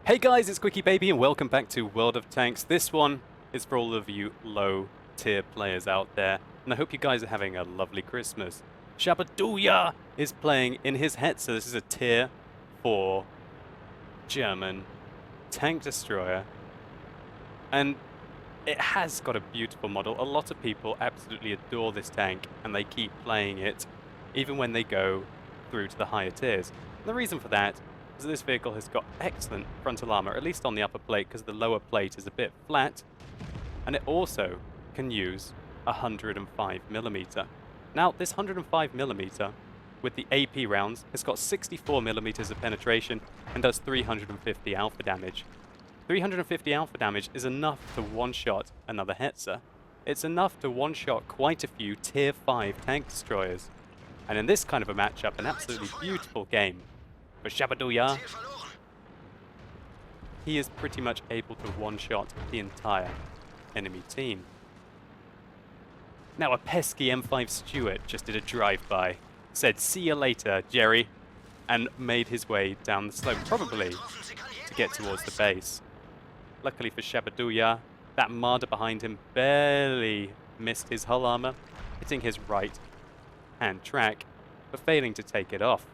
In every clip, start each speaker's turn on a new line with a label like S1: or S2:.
S1: Hey guys, it's QuickyBaby and welcome back to World of Tanks. This one is for all of you low tier players out there, and I hope you guys are having a lovely Christmas. Shabadouya is playing in his Hetzer. This is a tier 4 German tank destroyer, and it has got a beautiful model. A lot of people absolutely adore this tank and they keep playing it even when they go through to the higher tiers. And the reason for that is that this vehicle has got excellent frontal armor, at least on the upper plate, because the lower plate is a bit flat, and it also can use 105mm. Now, this 105mm with the AP rounds has got 64mm of penetration and does 350 alpha damage. 350 alpha damage is enough to one-shot another Hetzer. It's enough to one-shot quite a few tier 5 tank destroyers. And in this kind of a matchup, an absolutely beautiful game for Shabadouya, he is pretty much able to one-shot the entire enemy team. Now, a pesky M5 Stuart just did a drive-by, said, "See you later, Jerry," and made his way down the slope, probably to get towards the base. Luckily for Shabadouya, that Marder behind him barely missed his hull armor, hitting his right-hand track, but failing to take it off.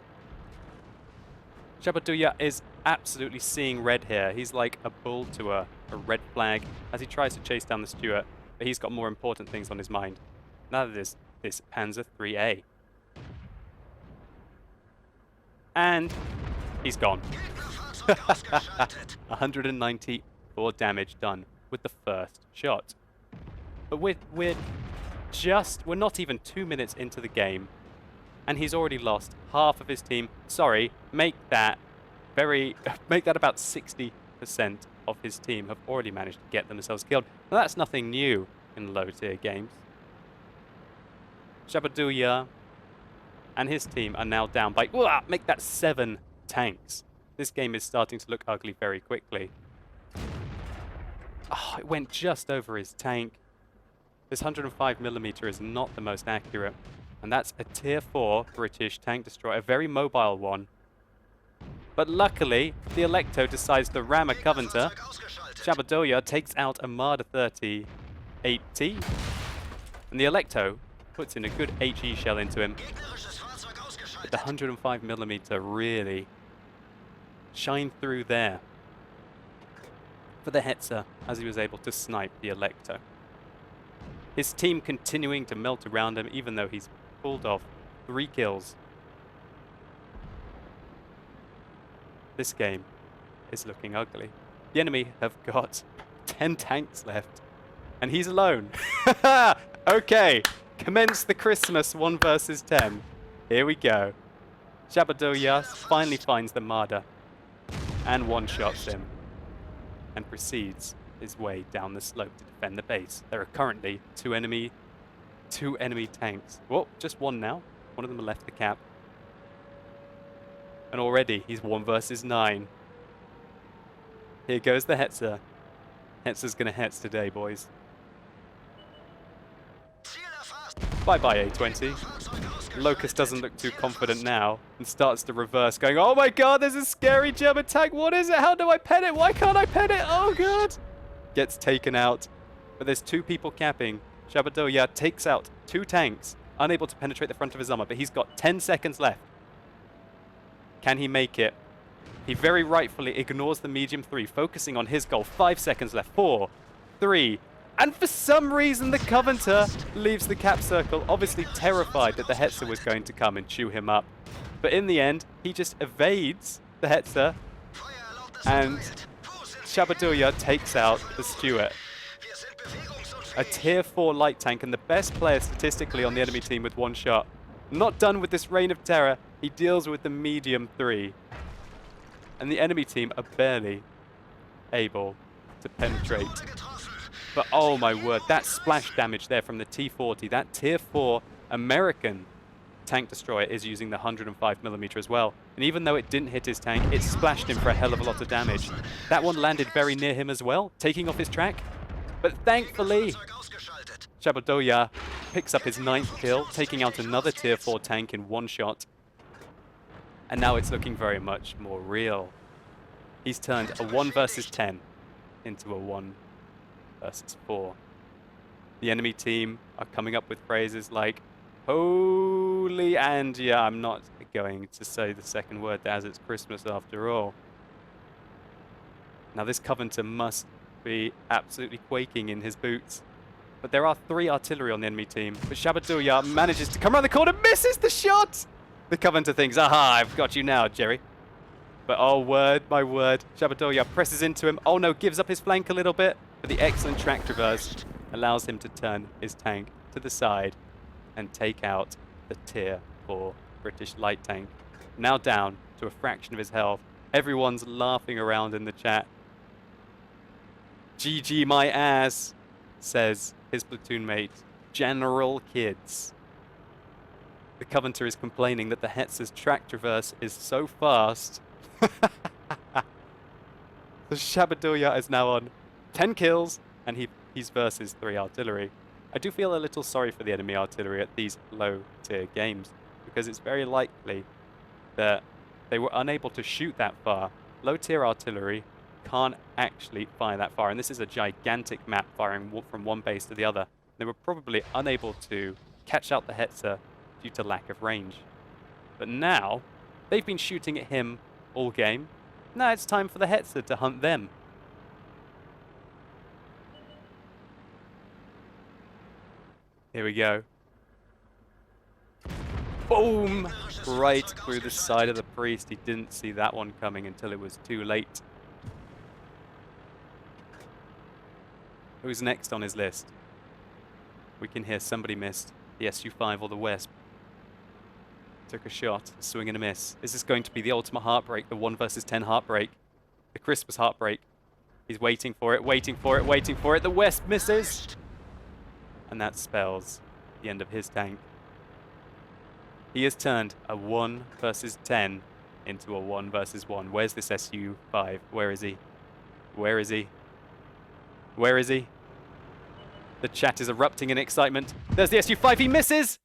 S1: Shabadouya is absolutely seeing red here. He's like a bull to a red flag as he tries to chase down the Stuart, but he's got more important things on his mind. Now that is this Panzer IIIA. And he's gone. 194 damage done with the first shot. But we're not even 2 minutes into the game, and he's already lost half of his team. Sorry, make that about 60% of his team have already managed to get themselves killed. Now, that's nothing new in low tier games. Shabadouya and his team are now down by, make that 7 tanks. This game is starting to look ugly very quickly. Oh, it went just over his tank. This 105mm is not the most accurate. And that's a tier 4 British tank destroyer, a very mobile one. But luckily, the Electo decides to ram a Coventor. Shabadouya takes out a Marder 30-80. And the Electo puts in a good HE shell into him. But the 105mm really shined through there for the Hetzer as he was able to snipe the Electo. His team continuing to melt around him even though he's pulled off 3 kills. This game is looking ugly. The enemy have got 10 tanks left, and he's alone. Okay, commence the Christmas 1 versus 10. Here we go. Shabadouya finally finds the Marder and one-shots him and proceeds his way down the slope to defend the base. There are currently two enemy tanks. Well, just one now. One of them left the cap. And already he's 1 versus 9. Here goes the Hetzer. Hetzer's gonna Hetz today, boys. Bye-bye, A20. Locust doesn't look too confident now and starts to reverse, going, "Oh my god, there's a scary German tank. What is it? How do I pen it? Why can't I pen it? Oh god!" Gets taken out. But there's 2 people capping. Shabadouya takes out 2 tanks, unable to penetrate the front of his armor, but he's got 10 seconds left. Can he make it? He very rightfully ignores the medium 3, focusing on his goal. 5 seconds left. 4, 3, and for some reason the Coventor leaves the cap circle, obviously terrified that the Hetzer was going to come and chew him up. But in the end, he just evades the Hetzer, and Shabadouya takes out the Stuart. A tier 4 light tank and the best player statistically on the enemy team with 1 shot. Not done with this reign of terror, he deals with the medium 3. And the enemy team are barely able to penetrate. But oh my word, that splash damage there from the T-40, that tier 4 American tank destroyer is using the 105mm as well. And even though it didn't hit his tank, it splashed him for a hell of a lot of damage. That one landed very near him as well, taking off his track. But thankfully, Shabadouya picks up his 9th kill, taking out another tier 4 tank in 1 shot. And now it's looking very much more real. He's turned a 1 versus 10 into a 1 versus 4. The enemy team are coming up with phrases like, holy, and yeah, I'm not going to say the second word as it's Christmas after all. Now this Covenanter must be absolutely quaking in his boots. But there are 3 artillery on the enemy team. But Shabadouya manages to come around the corner, misses the shot! The Covenanter thinks, aha, I've got you now, Jerry. But oh, word, my word. Shabadouya presses into him. Oh no, gives up his flank a little bit. But the excellent track traverse allows him to turn his tank to the side and take out the Tier 4 British light tank. Now down to a fraction of his health. Everyone's laughing around in the chat. GG my ass, says his platoon mate, General Kids. The Covenanter is complaining that the Hetzer's track traverse is so fast. The Shabadouya is now on 10 kills, and he's versus 3 artillery. I do feel a little sorry for the enemy artillery at these low-tier games, because it's very likely that they were unable to shoot that far. Low-tier artillery can't actually fire that far, and this is a gigantic map firing from one base to the other. They were probably unable to catch out the Hetzer due to lack of range. But now, they've been shooting at him all game. Now it's time for the Hetzer to hunt them. Here we go. Boom! Right through the side of the priest. He didn't see that one coming until it was too late. Who's next on his list? We can hear somebody missed. The Su-5 or the Wesp. Took a shot, a swing and a miss. Is this going to be the ultimate heartbreak, the 1 versus 10 heartbreak? The Christmas heartbreak. He's waiting for it, waiting for it, waiting for it. The Wesp misses! And that spells the end of his tank. He has turned a 1 versus 10 into a 1 versus 1. Where's this Su-5? Where is he? Where is he? Where is he? The chat is erupting in excitement. There's the Su-5, he misses!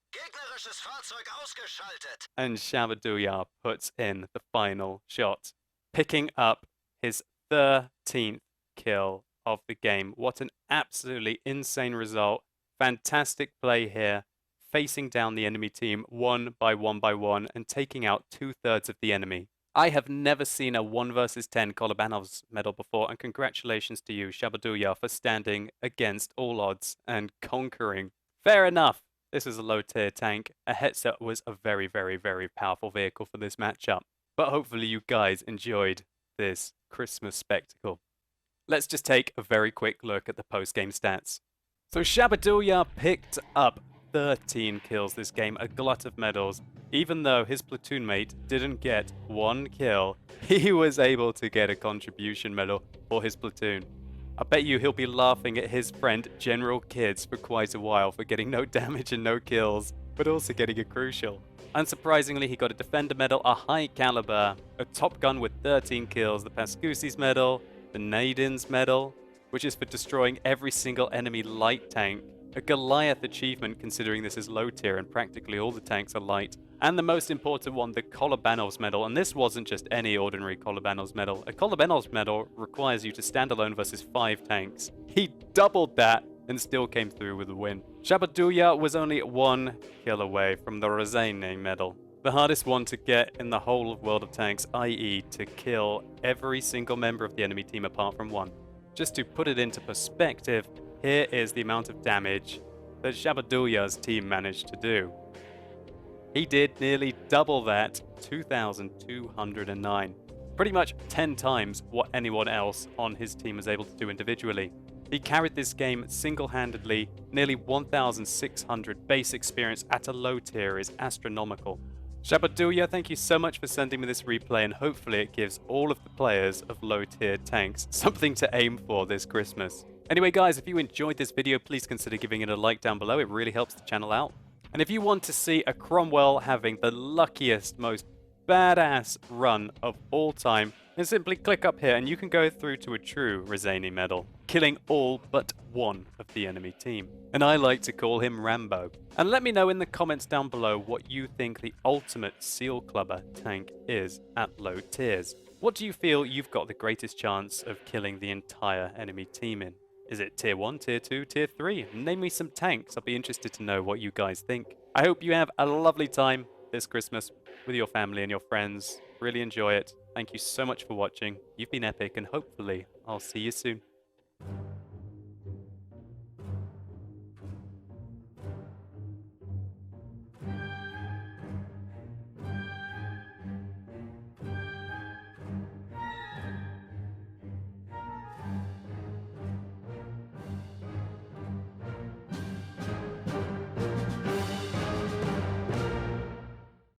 S1: And Shabadouya puts in the final shot, picking up his 13th kill of the game. What an absolutely insane result. Fantastic play here, facing down the enemy team one by one and taking out 2/3 of the enemy. I have never seen a 1 versus 10 Kolobanov's medal before, and congratulations to you, Shabadouya, for standing against all odds and conquering. Fair enough. This is a low-tier tank. A Hetzer was a very, very, very powerful vehicle for this matchup. But hopefully you guys enjoyed this Christmas spectacle. Let's just take a very quick look at the post-game stats. So Shabadouya picked up 13 kills this game, a glut of medals. Even though his platoon mate didn't get 1 kill, he was able to get a contribution medal for his platoon. I bet you he'll be laughing at his friend General Kids for quite a while for getting no damage and no kills, but also getting a crucial. Unsurprisingly, he got a Defender medal, a High Caliber, a Top Gun with 13 kills, the Pascusis medal, the Naden's medal, which is for destroying every single enemy light tank, a Goliath achievement considering this is low tier and practically all the tanks are light, and the most important one, the Kolobanov's medal. And this wasn't just any ordinary Kolobanov's medal. A Kolobanov's medal requires you to stand alone versus 5 tanks. He doubled that and still came through with a win. Shabadouya was only 1 kill away from the Rezene medal, the hardest one to get in the whole of World of Tanks, i.e. to kill every single member of the enemy team apart from 1. Just to put it into perspective, here is the amount of damage that Shabadouya's team managed to do. He did nearly double that, 2,209. Pretty much 10 times what anyone else on his team was able to do individually. He carried this game single-handedly. Nearly 1,600 base experience at a low tier is astronomical. Shabadouya, thank you so much for sending me this replay, and hopefully it gives all of the players of low-tier tanks something to aim for this Christmas. Anyway guys, if you enjoyed this video, please consider giving it a like down below. It really helps the channel out. And if you want to see a Cromwell having the luckiest, most badass run of all time, then simply click up here and you can go through to a true Rezene medal, killing all but 1 of the enemy team. And I like to call him Rambo. And let me know in the comments down below what you think the ultimate Seal Clubber tank is at low tiers. What do you feel you've got the greatest chance of killing the entire enemy team in? Is it tier 1, tier 2, tier 3? Name me some tanks. I'll be interested to know what you guys think. I hope you have a lovely time this Christmas with your family and your friends. Really enjoy it. Thank you so much for watching. You've been epic, and hopefully I'll see you soon.